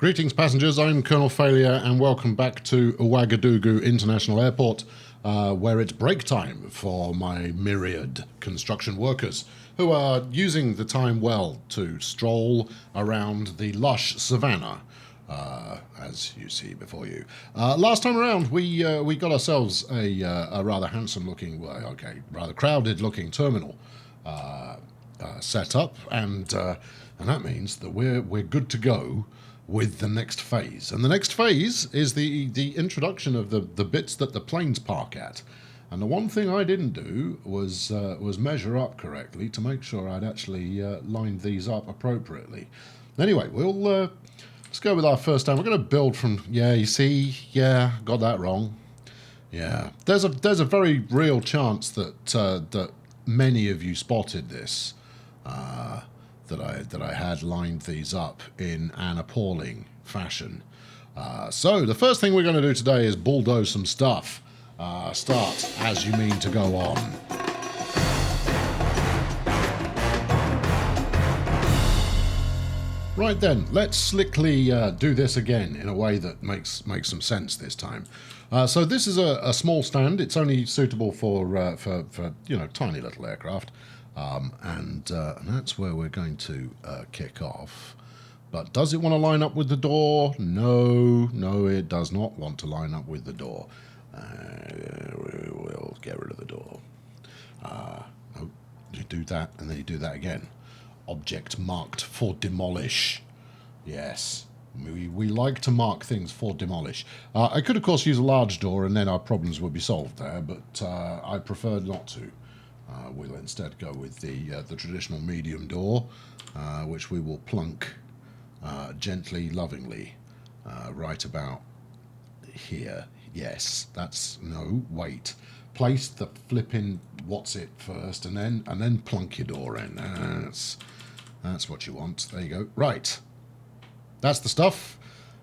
Greetings passengers, I'm Colonel Failure and welcome back to Ouagadougou International Airport, where it's break time for my myriad construction workers who are using the time well to stroll around the lush savannah, as you see before you. Last time around we got ourselves a rather handsome looking, rather crowded looking terminal set up, and that means that we're good to go with the next phase. And the next phase is the introduction of the bits that the planes park at. And the one thing I didn't do was measure up correctly to make sure I'd actually lined these up appropriately. Anyway, let's go with our first time. We're going to build from, you see, got that wrong. Yeah, there's a very real chance that many of you spotted this. That I had lined these up in an appalling fashion. So the first thing we're going to do today is bulldoze some stuff. Start as you mean to go on. Right then, let's slickly do this again in a way that makes some sense this time. So this is a small stand. It's only suitable for tiny little aircraft. And that's where we're going to kick off. But does it want to line up with the door? No, it does not want to line up with the door. We'll get rid of the door. No, you do that, and then you do that again. Object marked for demolish. Yes, we like to mark things for demolish. I could, of course, use a large door, and then our problems would be solved there, but I prefer not to. We'll instead go with the traditional medium door, which we will plunk gently, lovingly, right about here. Yes, wait. Place the flipping what's-it first, and then plunk your door in. That's what you want. There you go. Right. That's the stuff.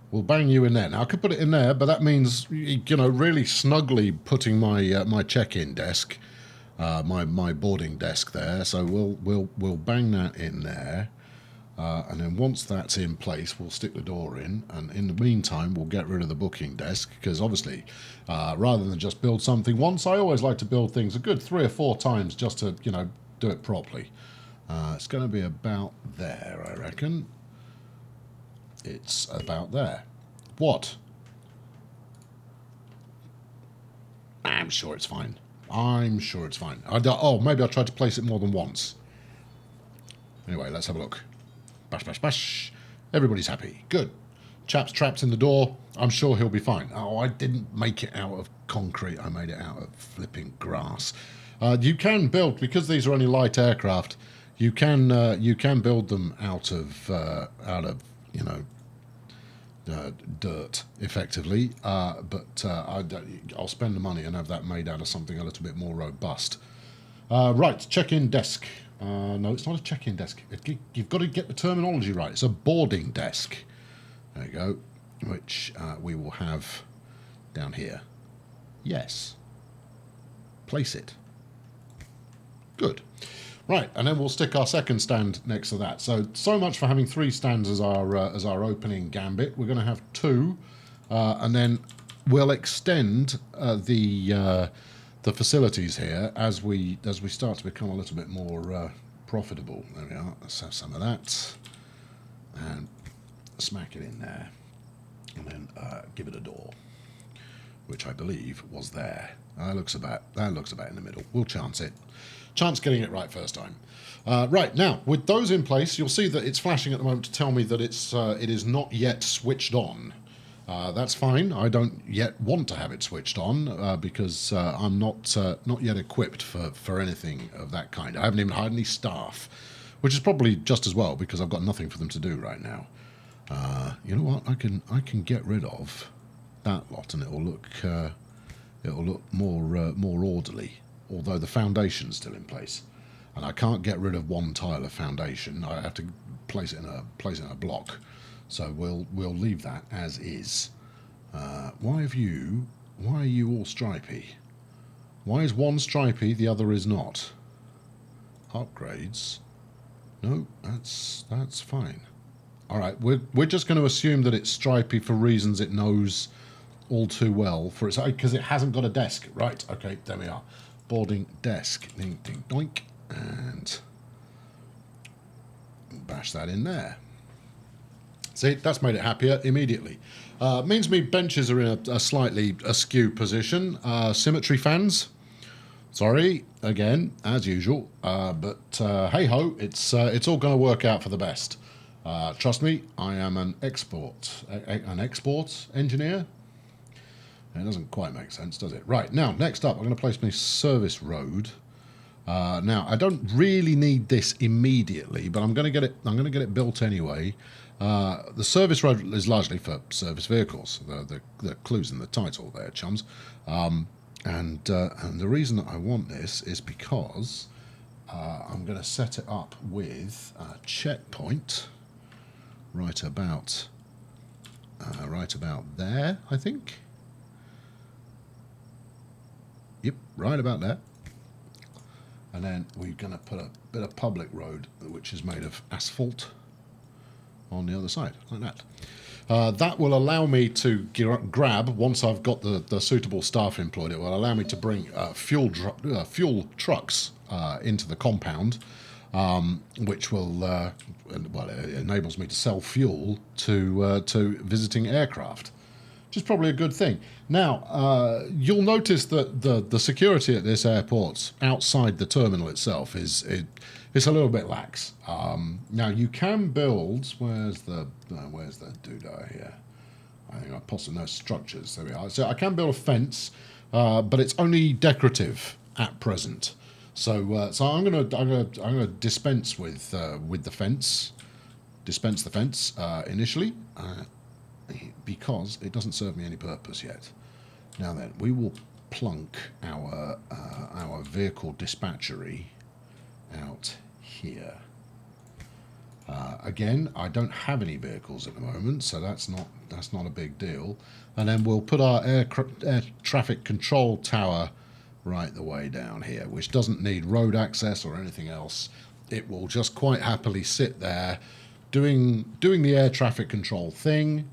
We'll bang you in there. Now, I could put it in there, but that means, really snugly putting my check-in desk, my boarding desk there. So we'll bang that in there, and then once that's in place, we'll stick the door in. And in the meantime, we'll get rid of the booking desk, because obviously, rather than just build something once, I always like to build things a good 3 or 4 times just to do it properly. It's going to be about there, I reckon. It's about there. What? I'm sure it's fine. Maybe I tried to place it more than once. Anyway, let's have a look. Bash, bash, bash. Everybody's happy. Good. Chap's trapped in the door. I'm sure he'll be fine. Oh, I didn't make it out of concrete. I made it out of flipping grass. You can build, because these are only light aircraft, you can build them out of dirt, effectively, but I'll spend the money and have that made out of something a little bit more robust. Right, check-in desk. No, it's not a check-in desk. You've got to get the terminology right. It's a boarding desk. There you go, which we will have down here. Yes. Place it. Good. Right, and then we'll stick our second stand next to that. So much for having 3 stands as our opening gambit. We're going to have 2, and then we'll extend the facilities here as we start to become a little bit more profitable. There we are. Let's have some of that, and smack it in there, and then give it a door, which I believe was there. That looks about in the middle. We'll chance it. Chance getting it right first time. Right, now, with those in place, you'll see that it's flashing at the moment to tell me that it is not yet switched on. That's fine. I don't yet want to have it switched on because I'm not yet equipped for anything of that kind. I haven't even hired any staff, which is probably just as well because I've got nothing for them to do right now. You know what? I can get rid of that lot, and it'll look more orderly. Although the foundation's still in place, and I can't get rid of one tile of foundation. I have to place it in a block. So we'll leave that as is. Why are you all stripy? Why is one stripy, the other is not? Upgrades. No, that's fine. All right, we're just going to assume that it's stripy for reasons it knows all too well for its because it hasn't got a desk. Right, okay, there we are. Boarding desk. Ding, ding, doink. And bash that in there. See, that's made it happier immediately. Means me benches are in a slightly askew position. Symmetry fans. Sorry, again, as usual. But hey-ho, it's all going to work out for the best. Trust me, I am an export engineer. It doesn't quite make sense, does it? Right, now, next up, I'm going to place my service road. Now, I don't really need this immediately, but I'm going to get it built anyway. The service road is largely for service vehicles. The clue's in the title there, chums. And the reason that I want this is because I'm going to set it up with a checkpoint right about there, I think. Yep, right about there. And then we're going to put a bit of public road, which is made of asphalt, on the other side, like that. That will allow me to grab, once I've got the suitable staff employed, it will allow me to bring fuel trucks into the compound, which will, well, it enables me to sell fuel to visiting aircraft, which is probably a good thing. Now, you'll notice that the security at this airport outside the terminal itself it's a little bit lax. Now, you can build... Where's the doodah here? I think I possibly know structures. There we are. So I can build a fence, but it's only decorative at present. So I'm gonna dispense with the fence. Dispense the fence initially. Because it doesn't serve me any purpose yet. Now then, we will plunk our vehicle dispatchery out here. Again, I don't have any vehicles at the moment, so that's not a big deal. And then we'll put our air traffic control tower right the way down here, which doesn't need road access or anything else. It will just quite happily sit there, doing the air traffic control thing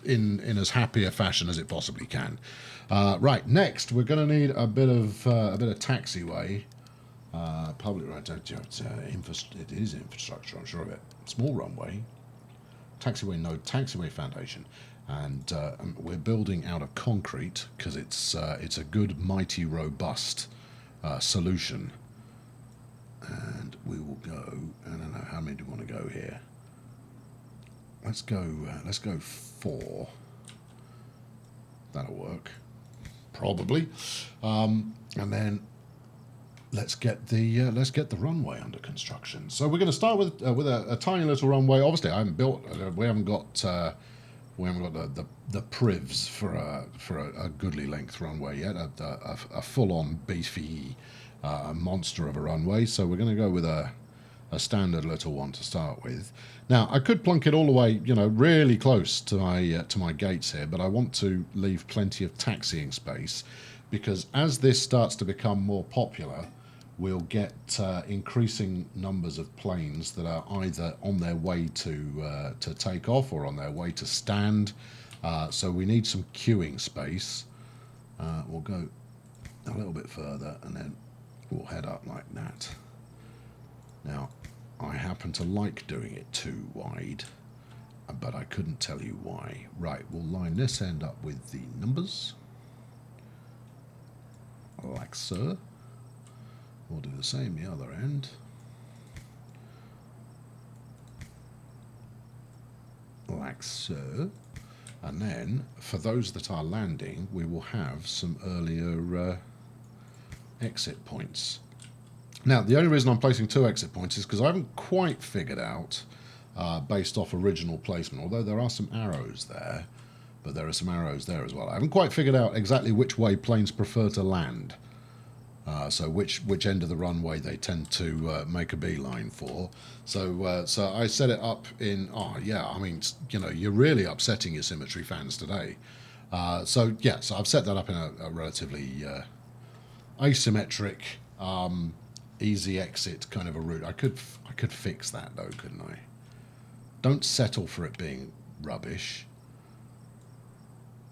in as happy a fashion as it possibly can. Right, next we're going to need a bit of taxiway, public road. It is infrastructure, I'm sure of it. Small runway, taxiway node, taxiway foundation, and we're building out of concrete because it's a good, mighty, robust solution. And we will go. I don't know how many do we want to go here. Let's go 4. That'll work, probably. And then let's get the runway under construction. So we're going to start with a tiny little runway. Obviously, I haven't built. We haven't got the privs for a goodly length runway yet. A full-on beefy monster of a runway. So we're going to go with a standard little one to start with. Now, I could plunk it all the way, really close to my gates here, but I want to leave plenty of taxiing space because as this starts to become more popular, we'll get increasing numbers of planes that are either on their way to take off or on their way to stand. So we need some queuing space. We'll go a little bit further and then we'll head up like that. Now, I happen to like doing it too wide, but I couldn't tell you why. Right, we'll line this end up with the numbers, like so. We'll do the same the other end. Like so. And then, for those that are landing, we will have some earlier exit points. Now, the only reason I'm placing 2 exit points is because I haven't quite figured out, based off original placement, although there are some arrows there, but there are some arrows there as well. I haven't quite figured out exactly which way planes prefer to land. So which end of the runway they tend to make a beeline for. So I set it up in, you're really upsetting your symmetry fans today. So I've set that up in a relatively asymmetric, easy exit kind of a route. I could fix that though, couldn't I? Don't settle for it being rubbish.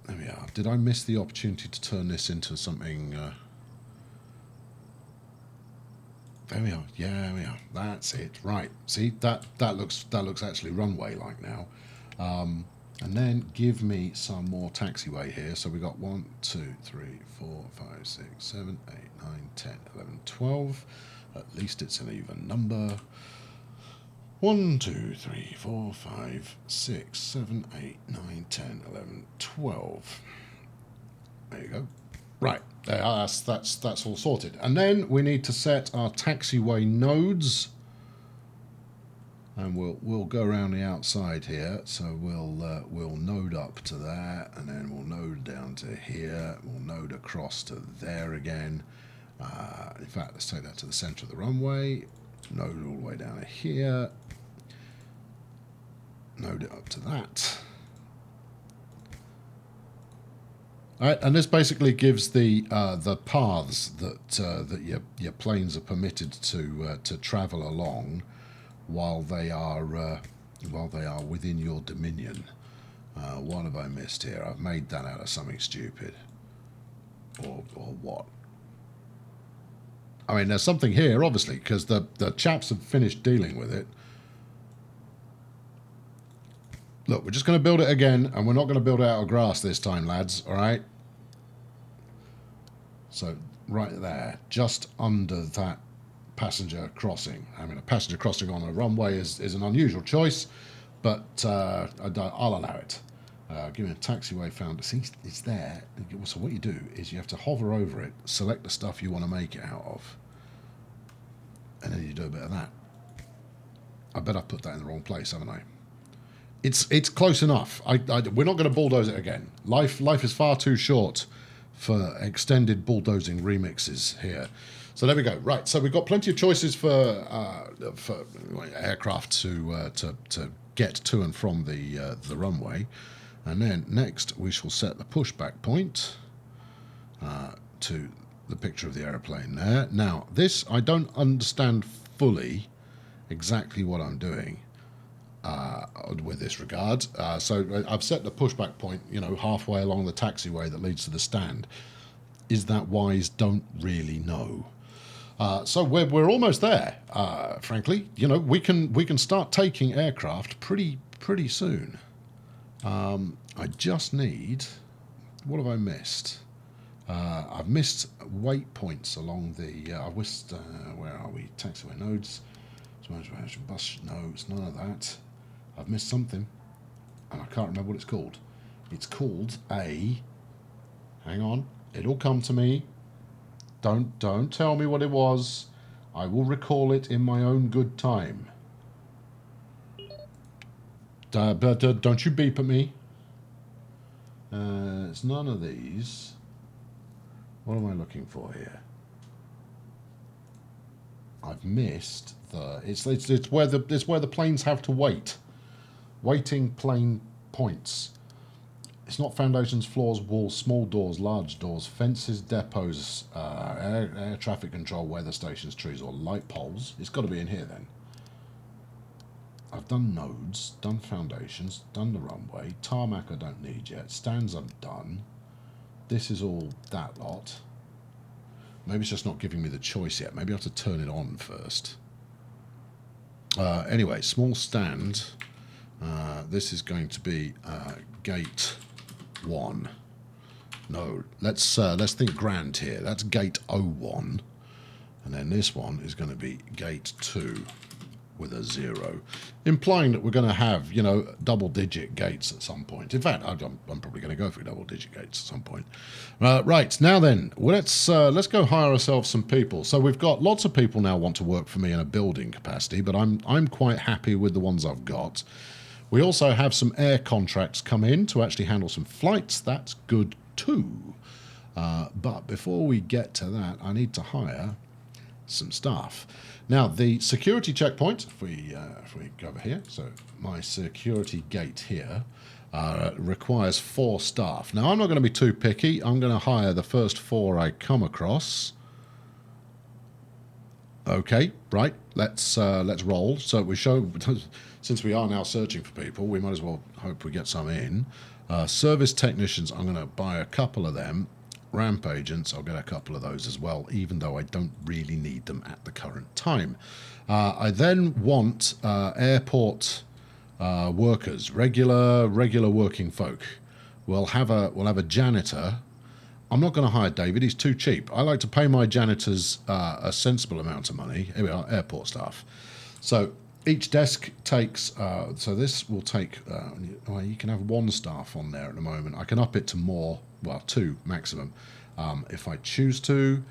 There we are. Did I miss the opportunity to turn this into something? There we are. Yeah, there we are. That's it. Right. See, that looks actually runway-like now. And then give me some more taxiway here. So we got 1, 2, 3, 4, 5, 6, 7, 8, 9, 10, 11, 12. At least it's an even number. 1, 2, 3, 4, 5, 6, 7, 8, 9, 10, 11, 12. There you go. Right, that's all sorted. And then we need to set our taxiway nodes. And we'll go around the outside here. So we'll node up to there, and then we'll node down to here. We'll node across to there again. In fact, let's take that to the center of the runway. Node all the way down to here. Node it up to that. All right, and this basically gives the paths that your planes are permitted to travel along while they are within your dominion. What have I missed here? I've made that out of something stupid, or what? I mean, there's something here, obviously, because the chaps have finished dealing with it. Look, we're just going to build it again, and we're not going to build it out of grass this time, lads, all right? So, right there, just under that passenger crossing. I mean, a passenger crossing on a runway is an unusual choice, but I'll allow it. Give me a taxiway found. See, it's there. So what you do is you have to hover over it, select the stuff you want to make it out of, and then you do a bit of that. I bet I put that in the wrong place, haven't I? It's close enough. We're not going to bulldoze it again. Life is far too short for extended bulldozing remixes here. So there we go. Right. So we've got plenty of choices for aircraft to get to and from the runway, and then next we shall set the pushback point to the picture of the aeroplane there. Now this I don't understand fully exactly what I'm doing with this regard. So I've set the pushback point, halfway along the taxiway that leads to the stand. Is that wise? Don't really know. So we're almost there. Frankly, we can start taking aircraft pretty soon. I just need. What have I missed? I've missed waypoints along the. I've missed. Where are we? Taxiway nodes. Bus. No, it's none of that. I've missed something, and I can't remember what it's called. It's called a. Hang on, it'll come to me. Don't tell me what it was. I will recall it in my own good time. But don't you beep at me. It's none of these. What am I looking for here? I've missed the. It's where the planes have to wait. Waiting plane points. It's not foundations, floors, walls, small doors, large doors, fences, depots, air traffic control, weather stations, trees, or light poles. It's got to be in here then. I've done nodes, done foundations, done the runway. Tarmac I don't need yet. Stands I've done. This is all that lot. Maybe it's just not giving me the choice yet. Maybe I have to turn it on first. Anyway, small stand. This is going to be gate 1. No, let's think grand here. That's gate 01, and then this one is going to be gate 2 with a 0, implying that we're going to have double-digit gates at some point. In fact, I'm probably going to go for double-digit gates at some point. Right now, then let's go hire ourselves some people. So we've got lots of people now want to work for me in a building capacity, but I'm quite happy with the ones I've got. We also have some air contracts come in to actually handle some flights. That's good too. But before we get to that, I need to hire some staff. Now, the security checkpoint, if we go over here, so my security gate here requires 4 staff. Now, I'm not going to be too picky. I'm going to hire the first 4 I come across. Okay, right. Let's roll. So we show, since we are now searching for people, we might as well hope we get some in. Service technicians, I'm going to buy a couple of them. Ramp agents, I'll get a couple of those as well, even though I don't really need them at the current time. I then want airport workers, regular working folk. We'll have a janitor. I'm not going to hire David, he's too cheap. I like to pay my janitors a sensible amount of money. Here we are, airport staff. So each desk takes, so this will take, well, you can have one staff on there at the moment. I can up it to more, well, 2 maximum, if I choose to.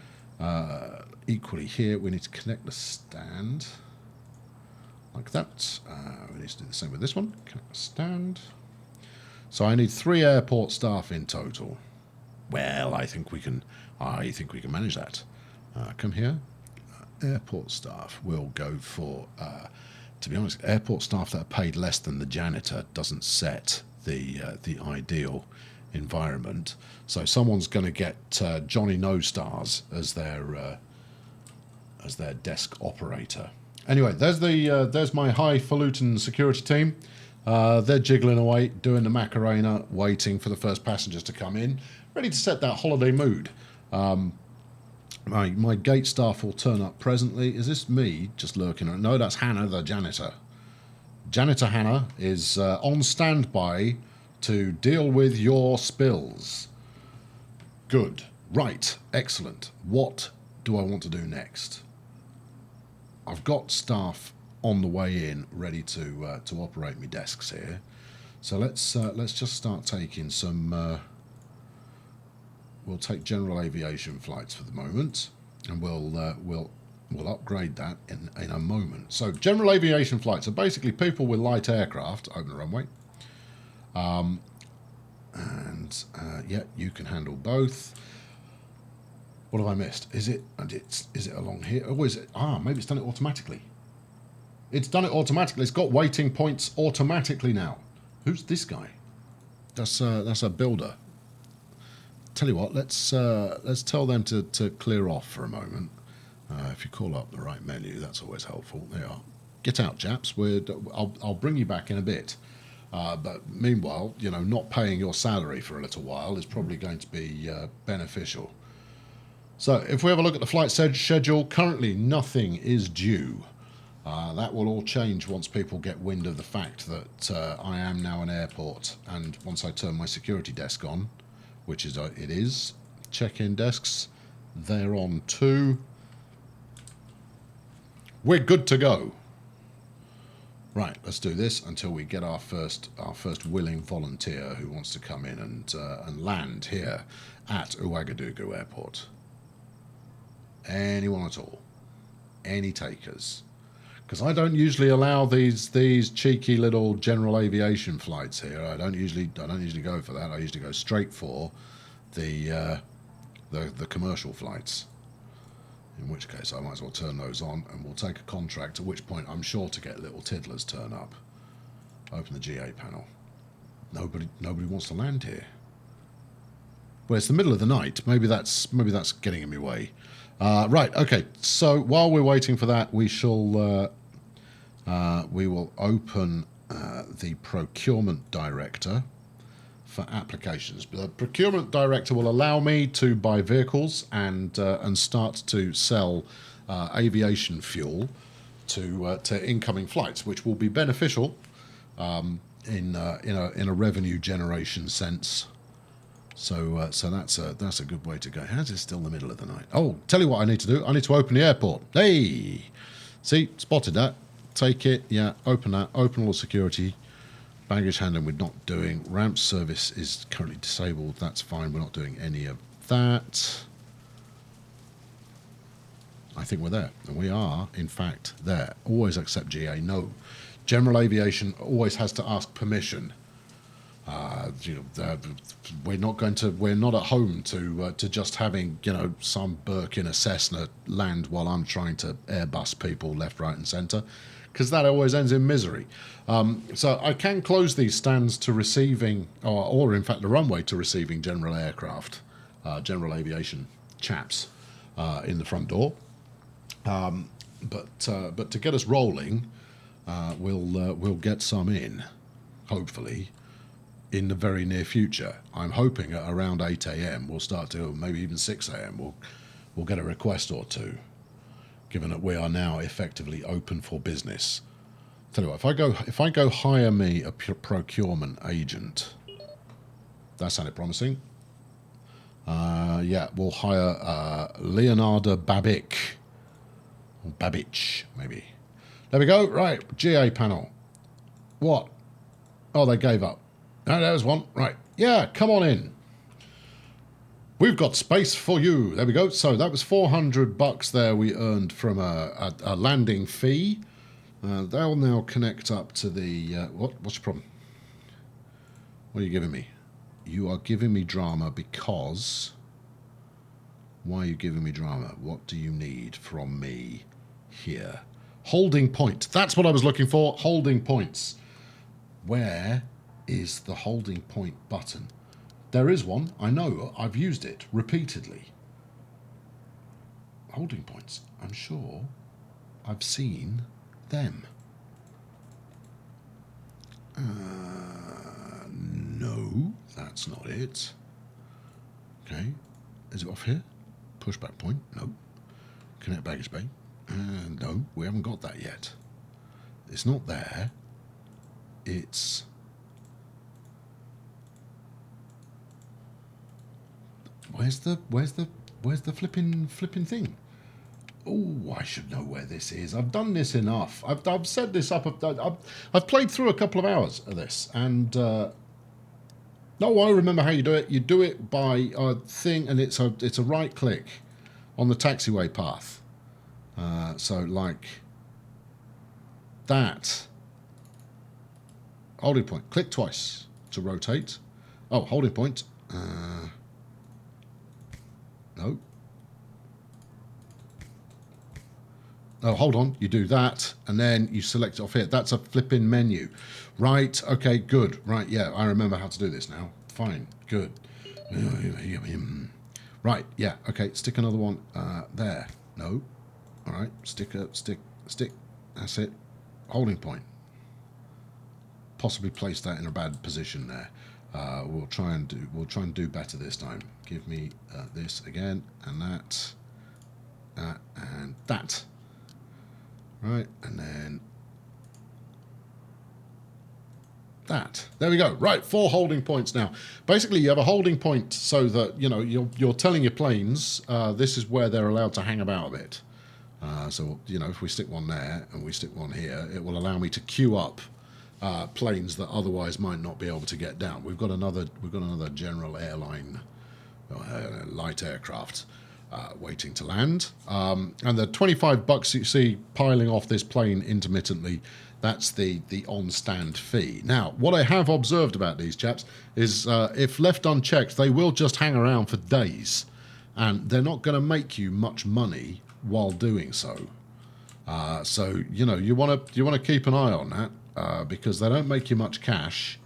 Equally here, we need to connect the stand, like that. We need to do the same with this one, connect the stand. So I need 3 airport staff in total. Well, I think we can manage that. Come here. Airport staff will go for, to be honest, airport staff that are paid less than the janitor doesn't set the ideal environment. So someone's going to get Johnny No Stars as their desk operator. Anyway, there's my highfalutin security team. They're jiggling away, doing the Macarena, waiting for the first passengers to come in, ready to set that holiday mood. My gate staff will turn up presently. Is this me just lurking? No, that's Hannah, the janitor. Janitor Hannah is on standby to deal with your spills. Good. Right. Excellent. What do I want to do next? I've got staff on the way in, ready to operate my desks here. So let's just start taking some. We'll take general aviation flights for the moment, and we'll upgrade that in a moment. So general aviation flights are basically people with light aircraft. Open the runway, yeah, you can handle both. What have I missed? Is it along here? Or is it? Maybe it's done it automatically. It's done it automatically. It's got waiting points automatically now. Who's this guy? That's a builder. Tell you what, let's tell them to clear off for a moment. If you call up the right menu, that's always helpful. There you are. Get out, chaps. I'll bring you back in a bit. But meanwhile, not paying your salary for a little while is probably going to be beneficial. So if we have a look at the flight schedule, currently nothing is due. That will all change once people get wind of the fact that I am now an airport, and once I turn my security desk on, which is it is. Check-in desks, they're on too. We're good to go. Right, let's do this until we get our first willing volunteer who wants to come in and land here at Ouagadougou Airport. Anyone at all? Any takers? Because I don't usually allow these cheeky little general aviation flights here. I don't usually go for that. I usually go straight for the commercial flights. In which case, I might as well turn those on, and we'll take a contract. At which point, I'm sure to get little tiddlers turn up. Open the GA panel. Nobody wants to land here. Well, it's the middle of the night. Maybe that's getting in my way. Right. Okay. So while we're waiting for that, we will open the procurement director for applications. The procurement director will allow me to buy vehicles and start to sell aviation fuel to incoming flights, which will be beneficial in a revenue generation sense. So that's a good way to go. How's it still the middle of the night? Oh, tell you what I need to do. I need to open the airport. Hey, see, spotted that. Take it. Yeah, open that. Open all the security. Baggage handling we're not doing. Ramp service is currently disabled. That's fine. We're not doing any of that. I think we're there. And we are, in fact, there. Always accept GA. No. General aviation always has to ask permission. We're not at home to just having some Burke in a Cessna land while I'm trying to Airbus people left, right, and centre, because that always ends in misery. So I can close these stands to receiving, or in fact the runway to receiving general aviation chaps in the front door. But to get us rolling, we'll get some in, hopefully, in the very near future. I'm hoping at around 8 a.m. we'll start to, maybe even 6 a.m. we'll get a request or two, given that we are now effectively open for business. Tell you what, if I go hire me a procurement agent, that sounded promising. Yeah, we'll hire Leonardo Babic. Or Babich, maybe. There we go. Right, GA panel. What? Oh, they gave up. No, there's one. Right. Yeah, come on in. We've got space for you. There we go. So that was $400 there we earned from a landing fee. They'll now connect up to the... What's your problem? What are you giving me? You are giving me drama because... Why are you giving me drama? What do you need from me here? Holding point. That's what I was looking for. Holding points. Where is the holding point button? There is one. I know. I've used it repeatedly. Holding points. I'm sure I've seen them. No, that's not it. Okay. Is it off here? Pushback point? No. Connect baggage bay? No, we haven't got that yet. It's not there. It's... Where's the flipping thing? Oh, I should know where this is. I've done this enough. I've set this up. I've played through a couple of hours of this, and no, I remember how you do it. You do it by a thing, and it's a right click on the taxiway path. So like that. Holding point. Click twice to rotate. Oh, holding point. No. Oh, hold on. You do that, and then you select it off here. That's a flipping menu. Right. Okay, good. Right, yeah, I remember how to do this now. Fine. Good. Right, yeah. Okay, stick another one there. No. All right. Stick. That's it. Holding point. Possibly place that in a bad position there. We'll try and do better this time. Give me this again, and that, and that. Right, and then that. There we go. Right, 4 holding points now. Basically, you have a holding point so that you're telling your planes this is where they're allowed to hang about a bit. So if we stick one there and we stick one here, it will allow me to queue up planes that otherwise might not be able to get down. We've got another general airline light aircraft waiting to land, and the $25 you see piling off this plane intermittently, that's the on-stand fee. Now, what I have observed about these chaps is if left unchecked, they will just hang around for days, and they're not going to make you much money while doing so. So you want to keep an eye on that because they don't make you much cash.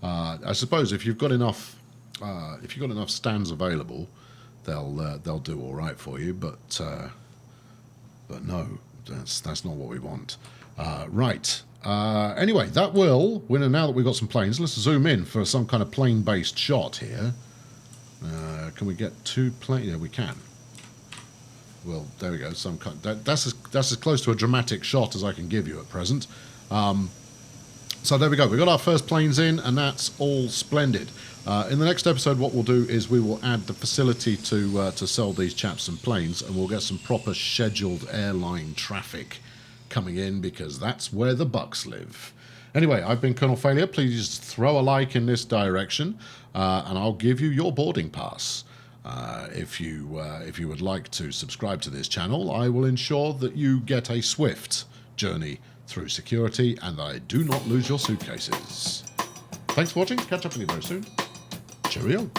I suppose if you've got enough stands available, they'll do all right for you, but no, that's not what we want. Right. Anyway, that will. Now that we've got some planes, let's zoom in for some kind of plane-based shot here. Can we get 2 planes? Yeah, we can. Well, there we go. Some kind. That's as close to a dramatic shot as I can give you at present. So there we go. We've got our first planes in, and that's all splendid. In the next episode, what we'll do is we will add the facility to sell these chaps some planes, and we'll get some proper scheduled airline traffic coming in, because that's where the bucks live. Anyway, I've been Colonel Failure. Please throw a like in this direction, and I'll give you your boarding pass. If you would like to subscribe to this channel, I will ensure that you get a swift journey through security and that I do not lose your suitcases. Thanks for watching. Catch up with you very soon. Cheerio.